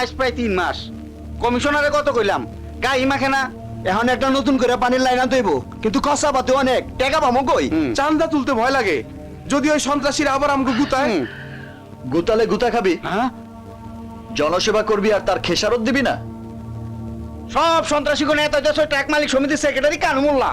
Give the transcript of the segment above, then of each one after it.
আজ প্রায় 3 মাস কমিশনারে কত কইলাম গাই মাখে না। এখন একটা নতুন করে পানির লাইন আনতে হইব, কিন্তু খরচা পাতে অনেক টাকা পাবো কই? চান্দা তুলতে ভয় লাগে, যদি ওই সন্ত্রাসীরা আবার আমাকে গুতায়। গুতালে গুতা খাবি, হ্যাঁ জনসেবা করবি আর তার খেসারত দিবি না? সব সন্ত্রাসী কোন এত দেশ ট্রাক মালিক সমিতির সেক্রেটারি কানু মোল্লা।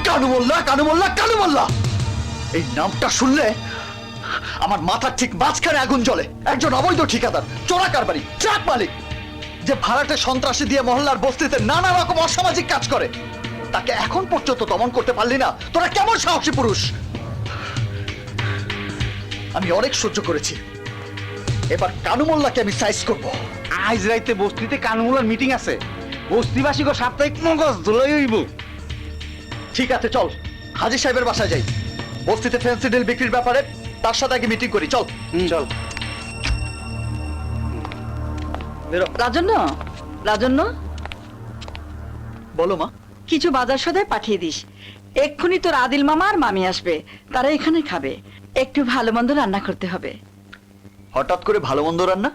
কানু মোল্লা, কানু মোল্লা, কানু মোল্লা, এই নামটা শুনলে আমার মাথার ঠিক মাঝখানে আগুন জ্বলে। একজন অবৈধ ঠিকাদার, চোরা কারবারি, ট্রাক মালিক, যে ভাড়াটে সন্ত্রাসী দিয়ে মহল্লার বস্তিতে নানা রকম অসামাজিক কাজ করে, তাকে এখন পর্যন্ত দমন করতে পারলি না? তোরা কেমন সাহসী পুরুষ! আমি অনেক সহ্য করেছি, এবার কানু মোল্লাকে আমি সাইজ করব। আজ রাইতে বস্তিতে কানু মোল্লার মিটিং আছে, বস্তিবাসী গো সাপ্তাহিক মগজ ধুলাই হইব। ঠিক আছে, চল হাজী সাহেবের বাসায় যাই, বস্তিতে ফেন্সি ডিল বিক্রির ব্যাপারে তার সাথে আগে মিটিং করি। চল চল। রাজন্য, রাজন্য, বলো মা। কিছু বাজার সদাই পাঠিয়ে দিস। এক্ষুনি তোর আদিল মামা আর মামি আসবে, তারা এখানে খাবে। একটু ভালো মন্দ রান্না করতে হবে। হঠাৎ করে ভালো মন্দ রান্না,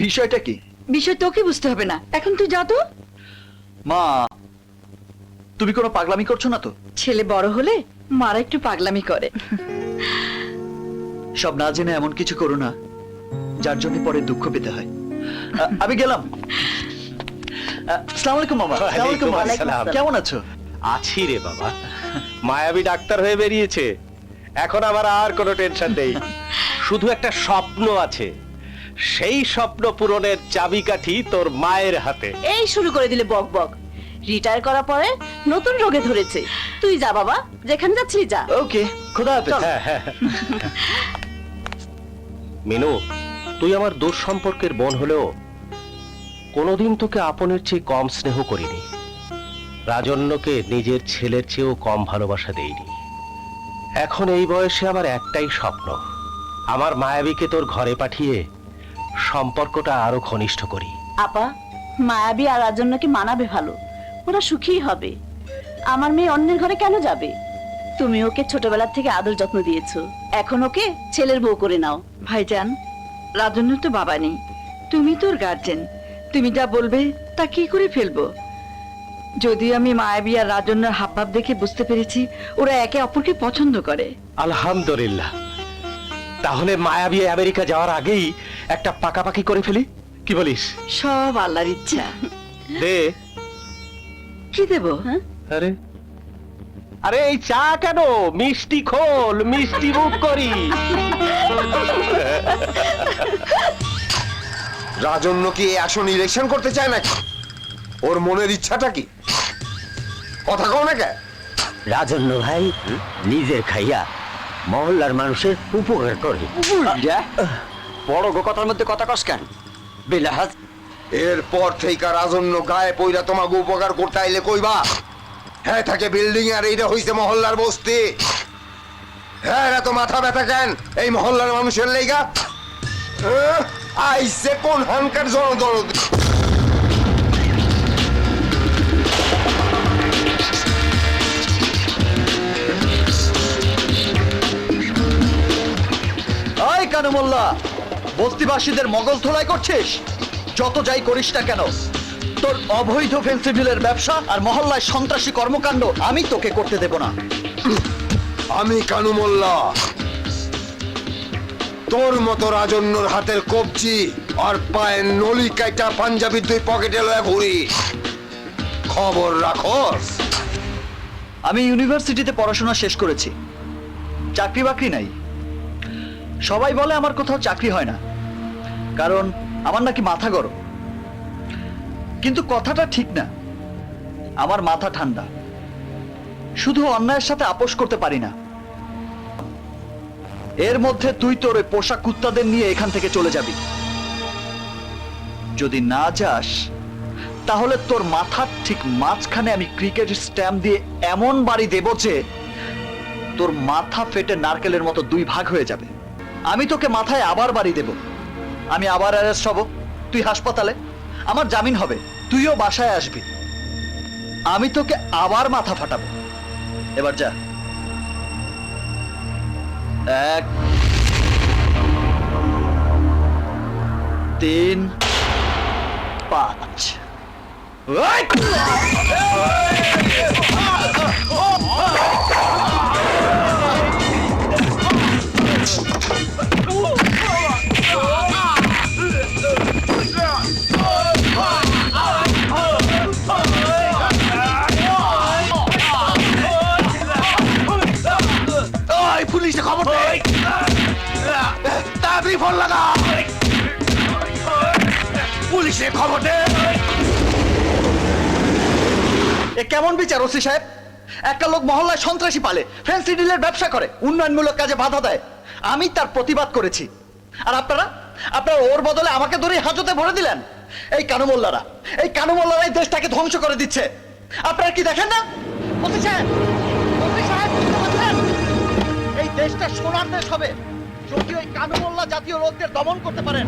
বিষয়টা কি? বিষয় তোকে বুঝতে হবে না, এখন তুই যা তো। মা, তুমি কোনো পাগলামি করছো না তো? ছেলে বড় হলে মারা একটু পাগলামি করে। সব না জেনে এমন কিছু করো না যার জন্য পরে দুঃখ পেতে হয়। আমি গেলাম। আসসালামু আলাইকুম মামা। আসসালামু আলাইকুম মামা। আসসালাম। কেমন আছো? আছি রে বাবা, মায়াবী ডাক্তার হয়ে বেরিয়েছে, এখন আমার আর কোনো টেনশন নেই। শুধু একটা স্বপ্ন আছে, সেই স্বপ্ন পূরণের চাবিকাঠি তোর মায়ের হাতে। এই শুরু করে দিলে বক বক। রিটায়ার করার পরে নতুন রোগে ধরেছে। তুই যা বাবা, যেখানে যাচ্ছিস যা। ওকে, খোদা হাফেজ। মিনু, তুই আমার দূর সম্পর্কের বোন হলেও কোনোদিন তোকে আপনের চেয়ে কম স্নেহ করিনি, রাজন্যকে নিজের ছেলের চেয়েও কম ভালোবাসা দেইনি। এখন এই বয়সে আমার একটাই স্বপ্ন, আমার মায়াবীকে তোর ঘরে পাঠিয়ে সম্পর্কটা আরো ঘনিষ্ঠ করি। আপা, মায়াবী আর রাজন্যকে মানাবে ভালো, ওরা সুখী হবে। আমার মেয়ে অন্যের ঘরে কেন যাবে? তুমি ওকে ছোটবেলা থেকে আদর যত্ন দিয়েছো, এখন ওকে ছেলের বউ করে নাও। ভাইজান, রাজন্য তো বাবা নেই, তুমি তোর গার্জেন, তুমি যা বলবে তা কি করে ফেলবো? যদি আমি মায়াবী আর রাজন্যর হাবভাব দেখে বুঝতে পেরেছি ওরা একে অপরকে পছন্দ করে। আলহামদুলিল্লাহ, তাহলে মায়াবী আমেরিকা যাওয়ার আগেই একটা পাকাপাকি করে ফেলি, কি বলিস? সব আল্লাহর ইচ্ছা। দে। কি দেবো? আরে আরে এই চা কেন, মিষ্টি খোল, মিষ্টি মুখ করি। রাজন্য কি আসন ইলেকশন করতে চায় নাকি? ওর মনের ইচ্ছাটা কি? কথা কও না কে? রাজন্য ভাই নিজের খাইয়া মহল্লার মানুষের উপকার করে। বড় গো কথার মধ্যে কথা কস কেন? বিলাহাজ এরপর থেকে রাজন্য গায়ে পইরা তোমাকে উপকার করতে আইলে কইবা হ্যাঁ থাকে বিল্ডিং আর এইটা হইছে মহল্লার বস্তি। হ্যাঁ এত মাথা ব্যথা কেন এই মহল্লার মানুষের লেগা? আইসে কোন হানকার জনদরদ। এই কানু মোল্লা, বস্তিবাসীদের মগজ ধোলাই করছিস? যত যাই করিস না কেন, তোর অবৈধ ফেন্সিডিলের ব্যবসা আর মহল্লায় সন্ত্রাসী কর্মকাণ্ড আমি তোকে করতে দেব না। আমি কানু মোল্লা, তোর মতো রাজন্যর হাতের কবজি আর পায়ের নলি কাইটা পাঞ্জাবির 2 পকেটে লয়ে ঘুরি। খবর রাখস। আমি ইউনিভার্সিটিতে পড়াশোনা শেষ করেছি, চাকরি বাকরি নাই। সবাই বলে আমার কোথাও চাকরি হয় না, কারণ আমার নাকি মাথা গরম। কিন্তু কথাটা ঠিক না, আমার মাথা ঠান্ডা। শুধু অন্যায়ের সাথে আপোষ করতে পারি না। এর মধ্যে তুই তোর ওই পোষা কুত্তাদের নিয়ে এখান থেকে চলে যাবি। যদি না যাস তাহলে তোর মাথার ঠিক মাঝখানে আমি ক্রিকেট স্ট্যাম্প দিয়ে এমন বাড়ি দেব যে তোর মাথা ফেটে নারকেলের মতো 2 ভাগ হয়ে যাবে। আমি তোকে মাথায় আবার বাড়ি দেব, আমি আবার অ্যারেস্ট হব, তুই হাসপাতালে, আমার জামিন হবে, তুইও বাসায় আসবি, আমি তোকে আবার মাথা ফাটাবো। এবার যা। 1 3 5। ওই পুলিশে খবর দে তাড়াতাড়ি ফোন লাগা পুলিশে খবর দে এ কেমন বিচার ওসি সাহেব? একটা লোক মহল্লায় সন্ত্রাসী পালে, ফ্যান্সি ডিলের ব্যবসা করে, উন্নয়নমূলক কাজে বাধা দেয়। আমি তার প্রতিবাদ করেছি, আর আপনারা ওর বদলে আমাকে ধরে হাজতে ভরে দিলেন। এই কানুমোল্লারা এই দেশটাকে ধ্বংস করে দিচ্ছে। আপনারা কি দেখেন না? ওসি সাহেব, বুঝতে পারছেন? এই দেশটা সোনার দেশ হবে যদি ওই কানুমোল্লা জাতীয় লোকদের দমন করতে পারেন,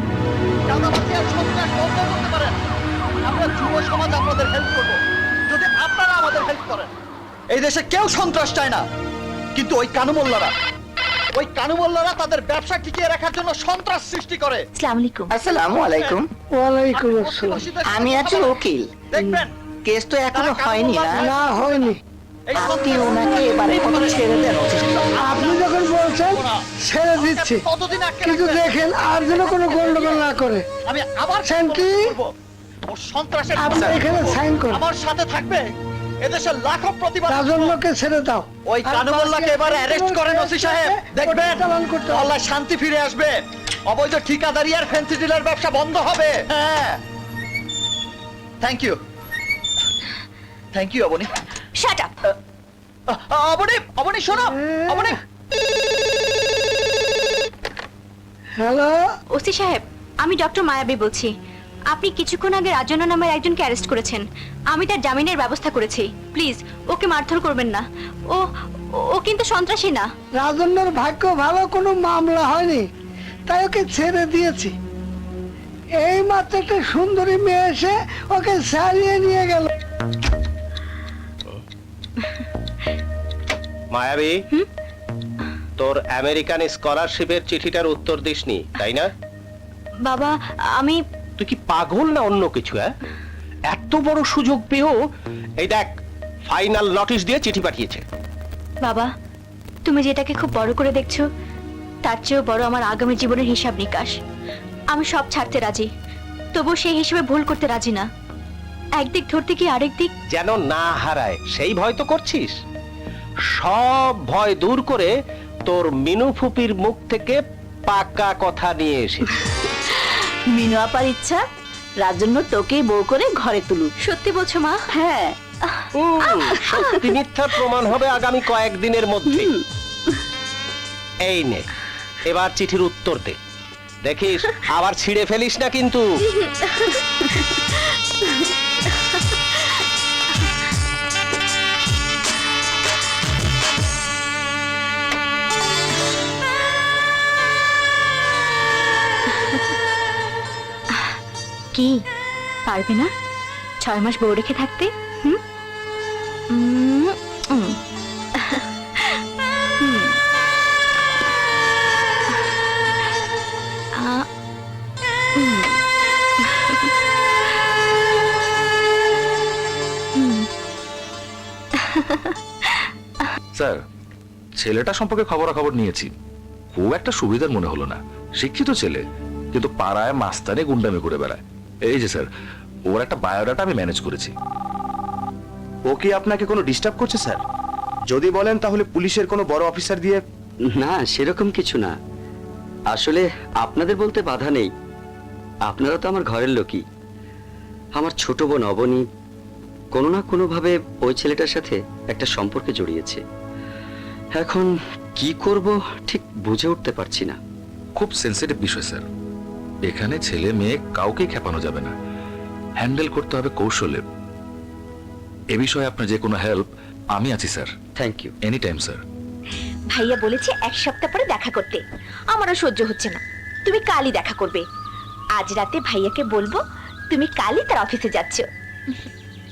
চাঁদাবাজি আর সন্ত্রাস বন্ধ করতে পারেন। আমরা যুব সমাজ আপনাদের হেল্প করবো যদি আপনারা আমাদের হেল্প করেন। এই দেশে কেউ সন্ত্রাস চায় না, কিন্তু ওই কানুমোল্লারা তাদের ব্যবসা টিকিয়ে রাখার জন্য সন্ত্রাস সৃষ্টি করে। আসসালামু আলাইকুম। আসসালামু আলাইকুম। ওয়ালাইকুম আসসালাম। আমি আছি উকিল। দেখবেন কেস তো এখনো হয়নি না? না হয়নি। এই আপনি ওনাকে এবারে মতো ছেড়ে দেন। আপনি যখন বলছেন ছেড়ে দিচ্ছি, কতদিন আটকে কিন্তু রাখবেন? দেখেন আর যেন কোনো গন্ডগোল না করে। আমি আবার শান্তি। ও সন্ত্রাসের আপনি এখানে সাইন করুন। আমার সাথে থাকবে। এদেশের লাখো প্রতিবাদ রাজন্যকে ছেড়ে দাও। ওই কানুমোল্লাকে এবারে অ্যারেস্ট করেন ওসি সাহেব। দেখবেন চালান করতে হবে। আল্লাহ শান্তি ফিরে আসবে। অবৈধ ঠিকাদারি আর ফ্যান্সি ডিলার ব্যবসা বন্ধ হবে। হ্যাঁ, thank you Abani. Shut up. Abani শোনো, অবনী। হ্যালো, ওসি সাহেব, আমি ডক্টর মায়াবী বলছি। আপনি কিছুক্ষণ আগে রাজন্য নামের একজনকে অ্যারেস্ট করেছেন। আমি তার জামিনের ব্যবস্থা করেছি। প্লিজ ওকে মারধর করবেন না। ও ও কিন্তু সন্ত্রাসী না। রাজন্যর ভাগ্য ভালো, কোনো মামলা হয়নি, তাই ওকে ছেড়ে দিয়েছি। এই মাত্র একটা সুন্দরী মেয়ে এসে ওকে ছাড়িয়ে নিয়ে গেল। মায়াবী, তোর আমেরিকান স্কলারশিপের চিঠিটার উত্তর দিসনি, তাই না? বাবা, আমি তুই কি পাগল না অন্য কিছু? এত বড় সুযোগ পেয়েও এই দেখ, ফাইনাল নোটিশ দিয়ে চিঠি পাঠিয়েছে। বাবা, তুমি যেটাকে খুব বড় করে দেখছো, তার চেয়েও বড় আমার আগামী জীবনের হিসাব নিকাশ। আমি সব ছাড়তে রাজি, তবু সেই হিসেবে ভুল করতে রাজি না। একদিক ধরতে গিয়ে আরেক দিক। যেন না হারায় সেই ভয় তো করছিস। সব ভয় দূর করে তোর মিনু ফুপির মুখ থেকে পাকা কথা নিয়ে এসেছি। মিনু আপার ইচ্ছা রাজন্য তোকেই বউ করে ঘরে তুলুক। সত্যি বলছো মা? হ্যাঁ, সত্যি মিথ্যা প্রমাণ হবে আগামী কয়েকদিনের মধ্যে। এই নে, এবার চিঠির উত্তর দে। দেখিস আবার ছিঁড়ে ফেলিস না কিন্তু। কি পারবে না 6 মাস বউ রেখে থাকতে? হুম উম, উম। হুম। উম। স্যার, ছেলেটা সম্পর্কে খবরাখবর নিয়েছি। খুব একটা সুবিধার মনে হলো না। শিক্ষিত ছেলে, কিন্তু পাড়ায় মাস্তানে গুন্ডামি করে বেড়ায়। এই যে স্যার, ওর একটা বায়োডাটা আমি ম্যানেজ করেছি। ও কি আপনাকে কোনো ডিস্টার্ব করছে স্যার? যদি বলেন তাহলে পুলিশের কোনো বড় অফিসার দিয়ে। না, সেরকম কিছু না। আসলে আপনাদের বলতে বাধা নেই, আপনারা তো আমার ঘরের লোকই। আমার ছোট বোন অবনী কোনো না কোনো ভাবে ওই ছেলেটার সাথে একটা সম্পর্কে জড়িয়েছে। এখন কি করব ঠিক বুঝে উঠতে পারছি না। খুব সেন্সিটিভ বিষয় স্যার। এখানে ছেলে মেয়ে কাউকে খেপানো যাবে না, হ্যান্ডেল করতে হবে কৌশলে। এ বিষয়ে আপনার যে কোনো হেল্প, আমি আছি sir. Thank you. Any time sir. ভাইয়া বলেছে 1 সপ্তাহ পরে দেখা করতে। আমারও সহ্য হচ্ছে না। তুমি কালই দেখা করবে। আজ রাতে ভাইয়াকে বলবো তুমি কালই তার অফিসে যাচ্ছ।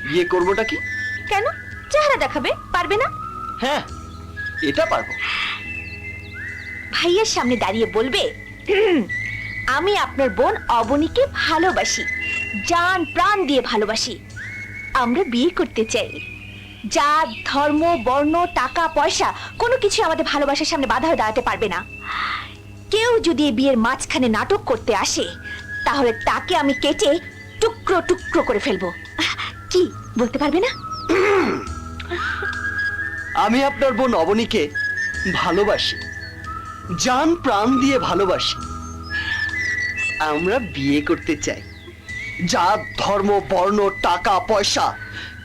বিয়ে করবোটা কি? কেন? চেহারা দেখাবে, পারবে না? হ্যাঁ, এটা পারবো। ভাইয়ের সামনে দাঁড়িয়ে বলবে আমি আপনার বোন অবনীকে ভালোবাসি, জান প্রাণ দিয়ে ভালোবাসি। আমরা বিয়ে করতে চাই। জাত, ধর্ম, বর্ণ, টাকা, পয়সা কোনো কিছু আমাদের ভালোবাসার সামনে বাধা হয়ে দাঁড়াতে পারবে না। কেউ যদি এই বিয়ের মাঝখানে নাটক করতে আসে, তাহলে তাকে আমি কেটে টুকরো টুকরো করে ফেলবো। কি বলতে পারবে না? আমি আপনার বোন অবনীকে ভালোবাসি, জান প্রাণ দিয়ে ভালোবাসি। আমরা বিয়ে করতে চাই। জাত, ধর্ম, বর্ণ, টাকা, পয়সা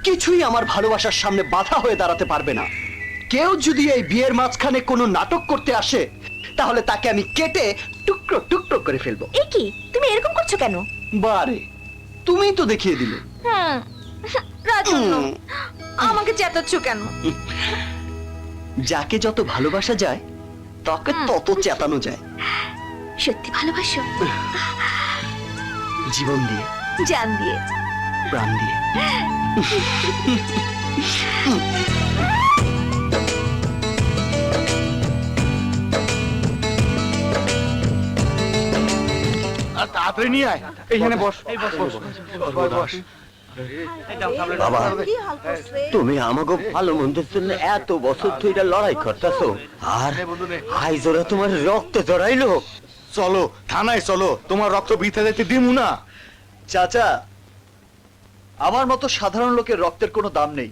কিছুই আমার ভালোবাসার সামনে বাধা হয়ে দাঁড়াতে পারবে না। কেউ যদি এই বিয়ের মাঝখানে কোনো নাটক করতে আসে, তাহলে তাকে আমি কেটে টুকরো টুকরো করে ফেলবো। এ কি, তুমি এরকম করছো কেন? বারে, তুমিই তো দেখিয়ে দিলে। রাজন্য, আমাকে চেতাচ্ছ কেন? যাকে যত ভালোবাসা যায়, তাকে তত চেতানো যায়। সত্যি ভালোবাসো? জীবন দিয়ে, জান দিয়ে, প্রাণ দিয়ে। আর তাড়াতাড়ি নিয়ে আয়, এইখানে বস। বাবা, তুমি আমাকে ভালো মন্দের জন্য এত বছর ধরে লড়াই করতেছো, আর আইজোরা তোমার রক্তে জড়াইলো। চলো থানায়, চলো, তোমার রক্ত বৃথা যেতে দিমু না। চাচা, আমার মতো সাধারণ লোকের রক্তের কোনো দাম নেই।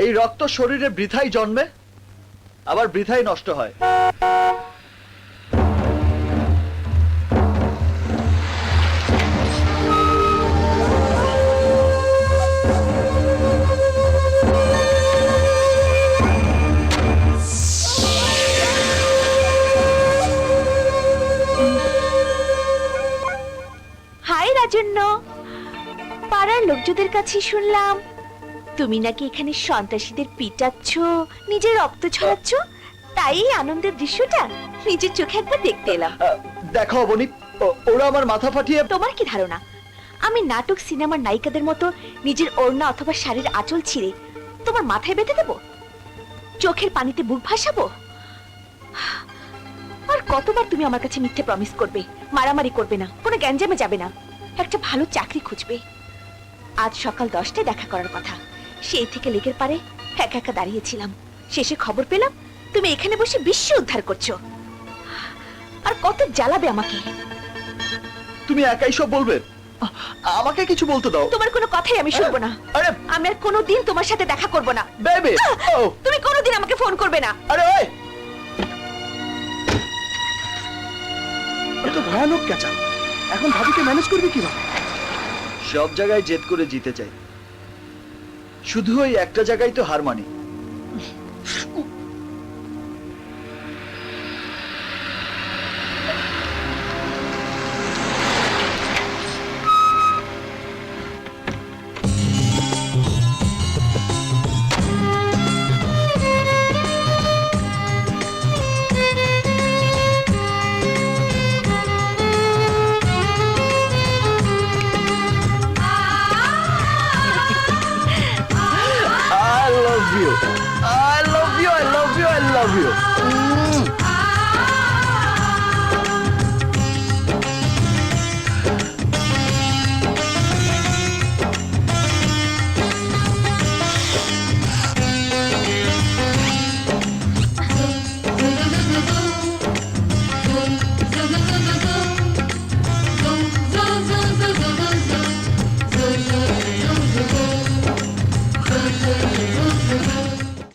এই রক্ত শরীরে বৃথাই জন্মে, আবার বৃথাই নষ্ট হয়। হাই রাজন্য, পাড়ার লোকজনের কাছে শুনলাম তুমি নাকি এখানে সন্ত্রাসীদের পিটাচ্ছ, নিজের রক্ত ছড়াচ্ছ। তাই এই আনন্দের দৃশ্যটা নিজের চোখে একবার দেখতে এলাম। দেখো অবনী, ওরা আমার মাথা ফাটিয়ে। তোমার কি ধারণা আমি নাটক সিনেমার নায়িকাদের মতো নিজের ওড়না অথবা শাড়ির আঁচল ছিঁড়ে তোমার মাথায় বেঁধে দেব, চোখের পানিতে বুক ভাসাবো? আর কতবার তুমি আমার কাছে মিথ্যে প্রমিস করবে, মারামারি করবে না, কোনো গ্যাঞ্জামে যাবে না, একটা ভালো চাকরি খুঁজবে? আজ সকাল 10টায় দেখা করার কথা, সেই থেকে লেকের পারে একা একা দাঁড়িয়েছিলাম। শেষে খবর পেলাম তুমি এখানে বসে বিশ্ব উদ্ধার করছো। আর কত জ্বালাবে আমাকে? তুমি একাই সব বলবে, আমাকে কিছু বলতে দাও। তোমার কোনো কথাই আমি শুনবো না। আরে আমি আর কোনোদিন তোমার সাথে দেখা করব না। বেবি, তুমি কোনোদিন আমাকে ফোন করবে না। আরে ওই, তো ভয়ানক কেঁচা, এখন ভাবিকে ম্যানেজ করবি কিভাবে? সব জায়গায় জেদ করে জিতে চাই, শুধু ওই একটা জায়গায় তো হার মানি।